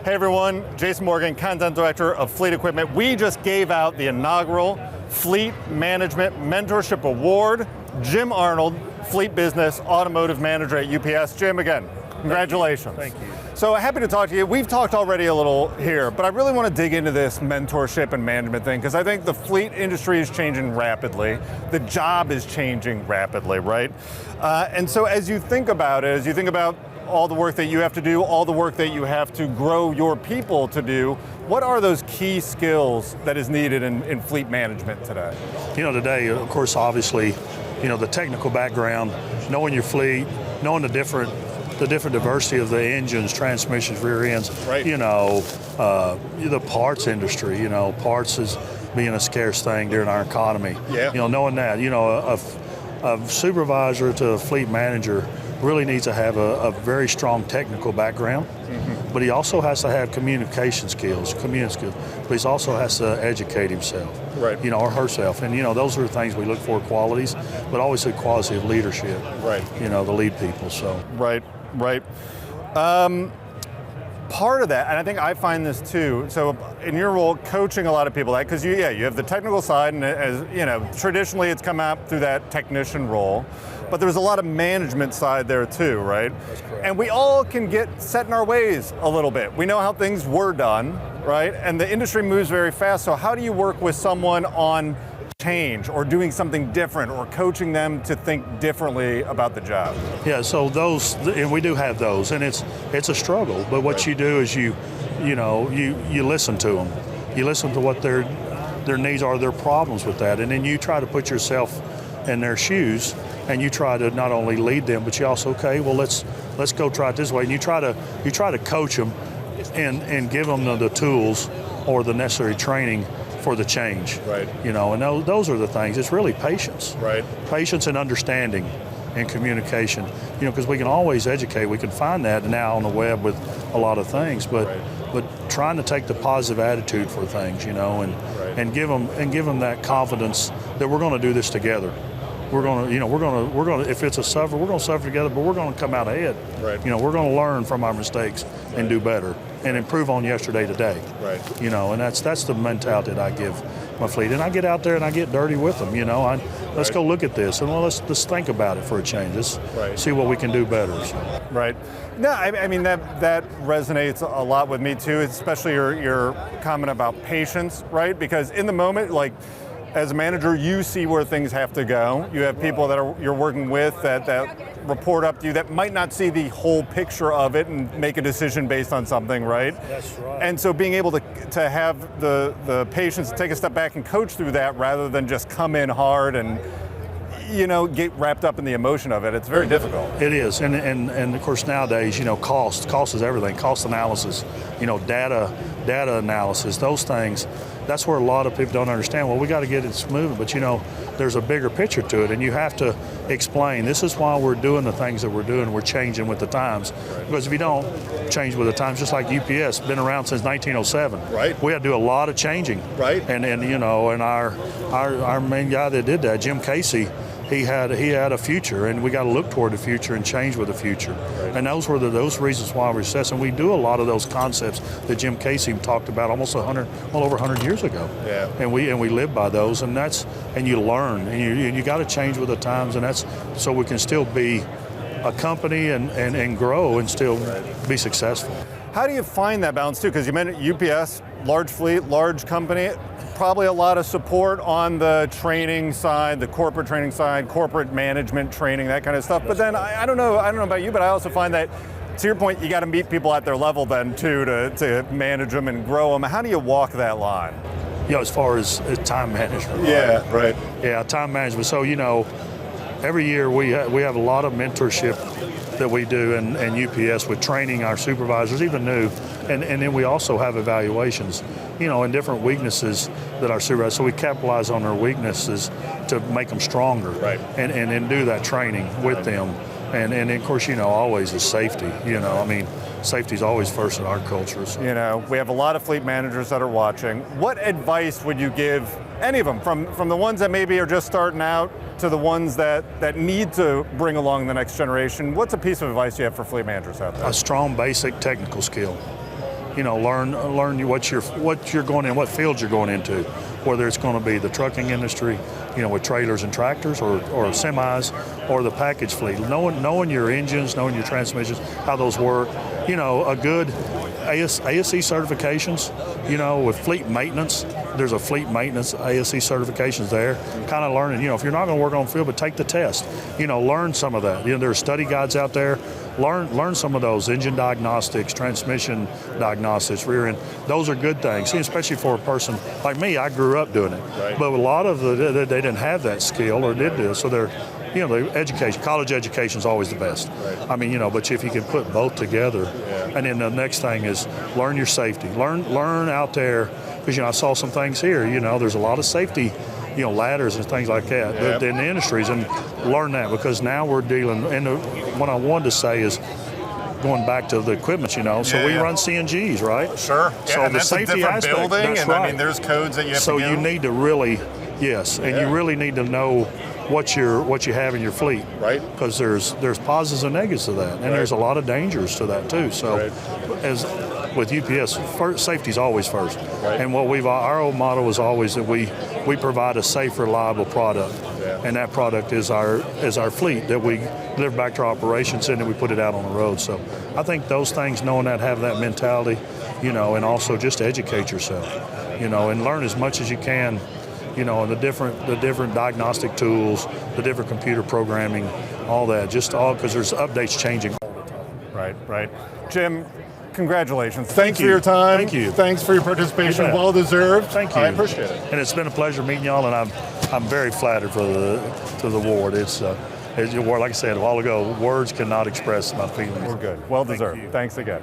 Hey everyone, Jason Morgan, Content Director of Fleet Equipment. We just gave out the inaugural Fleet Management Mentorship Award. Jim Arnold, Fleet Business Automotive Manager at UPS. Jim, again, congratulations. Thank you. So happy to talk to you. We've talked already a little here, but I really want to dig into this mentorship and management thing because I think the fleet industry is changing rapidly. The job is changing rapidly, right? And so as you think about it, as you think about all the work that you have to do, all the work that you have to grow your people to do, what are those key skills that is needed in fleet management today? You know, today, of course, obviously, you know, the technical background, knowing your fleet, knowing the different diversity of the engines, transmissions, rear ends, right. You know, the parts industry, you know, parts is being a scarce thing during our economy. Yeah. You know, knowing that, you know, a supervisor to a fleet manager really needs to have a very strong technical background, but he also has to have communication skills, but he also has to educate himself, right. You know, or herself. And, you know, those are the things we look for, qualities, but always the quality of leadership, right. You know, the lead people, so. Right. Part of that, and I think I find this too, so in your role, coaching a lot of people, because you have the technical side, and as you know, traditionally it's come out through that technician role, but there's a lot of management side there too, right? That's correct. And we all can get set in our ways a little bit. We know how things were done, right? And the industry moves very fast, so how do you work with someone on change or doing something different or coaching them to think differently about the job? Yeah, so those, and we do have those, and it's a struggle, but what you do is you listen to them. You listen to what their needs are, their problems with that, and then you try to put yourself in their shoes, and you try to not only lead them, but you also, okay, well, let's go try it this way, and you try to coach them and give them the tools or the necessary training for the change, right? You know, and those are the things. It's really patience, right? Patience and understanding, and communication. You know, because we can always educate. We can find that now on the web with a lot of things, but trying to take the positive attitude for things, you know, and give them that confidence that we're going to do this together. We're going to, if it's a suffer, we're going to suffer together, but we're going to come out ahead. Right. You know, we're going to learn from our mistakes and do better and improve on yesterday today. Right. You know, and that's the mentality that I give my fleet. And I get out there and I get dirty with them, you know. Let's go look at this and let's think about it for a change. Let's see what we can do better. So. Right. No, I mean, that resonates a lot with me too, especially your comment about patience, right? Because in the moment, like, as a manager, you see where things have to go. You have people that you're working with that report up to you that might not see the whole picture of it and make a decision based on something, right? That's right. And so being able to have the patience to take a step back and coach through that rather than just come in hard and, you know, get wrapped up in the emotion of it, it's very difficult. It is, and of course nowadays, you know, cost is everything. Cost analysis, you know, data analysis, those things. That's where a lot of people don't understand. Well, we got to get it moving, but you know, there's a bigger picture to it, and you have to explain. This is why we're doing the things that we're doing. We're changing with the times, because if you don't change with the times, just like UPS, been around since 1907. Right. We had to do a lot of changing. Right. And you know, and our main guy that did that, Jim Casey, he had a future, and we got to look toward the future and change with the future. Right. And those were those reasons why we're successful. And we do a lot of those concepts that Jim Casey talked about almost over 100 years ago. Yeah. And we live by those, and you learn, and you got to change with the times, and that's so we can still be a company and grow and still be successful. How do you find that balance too? Because you mentioned UPS, large fleet, large company, probably a lot of support on the training side, the corporate training side, corporate management training, that kind of stuff. But then I don't know about you, but I also find that, to your point, you got to meet people at their level then too to manage them and grow them. How do you walk that line? You know, as far as time management. Right? Yeah, right. Yeah, time management. So, you know, every year we have a lot of mentorship that we do in UPS with training our supervisors, even new, and then we also have evaluations, you know, and different weaknesses that our supervisors, so we capitalize on their weaknesses to make them stronger, right? And do that training with them, and of course, you know, always is safety, you know, I mean, safety is always first in our cultures. You know, we have a lot of fleet managers that are watching. What advice would you give any of them, from the ones that maybe are just starting out to the ones that need to bring along the next generation? What's a piece of advice you have for fleet managers out there? A strong basic technical skill. learn what you're going in, what fields you're going into, whether it's going to be the trucking industry, with trailers and tractors, or semis, or the package fleet. Knowing your engines, knowing your transmissions, how those work. A good ASE certifications. With fleet maintenance, there's a fleet maintenance ASE certifications there. Kind of learning. If you're not going to work on the field, but take the test. Learn some of that. There are study guides out there. Learn some of those engine diagnostics, transmission diagnostics, rear end. Those are good things, especially for a person like me. I grew up doing it, right. But a lot of they didn't have that skill or did this, so they're. The education, college education is always the best. Right. But if you can put both together, and then the next thing is learn your safety. Learn out there, because I saw some things here. There's a lot of safety, ladders and things like that in the industries, and learn that, because now we're dealing. And what I wanted to say is, going back to the equipment, so we run CNGs, right? Sure. So and the that's safety a different aspect, building, that's and right. there's codes that you have so to you need to really, and you really need to know what you have in your fleet, right? Because there's positives and negatives to that, and there's a lot of dangers to that too. So, as with UPS, safety is always first, and our old motto is always that we provide a safe, reliable product, and that product is our fleet that we deliver back to our operations and then we put it out on the road. So, I think those things, knowing that, have that mentality, and also just educate yourself, and learn as much as you can. The different diagnostic tools, the different computer programming, all that, because there's updates changing all the time. Right. Jim, congratulations. Thank Thanks you. for your time. Thank you. Thanks for your participation. You bet. Well deserved. Thank you. I appreciate it. And it's been a pleasure meeting y'all, and I'm very flattered for the award. It's like I said a while ago, words cannot express my feelings. We're good. Well deserved. Thanks again.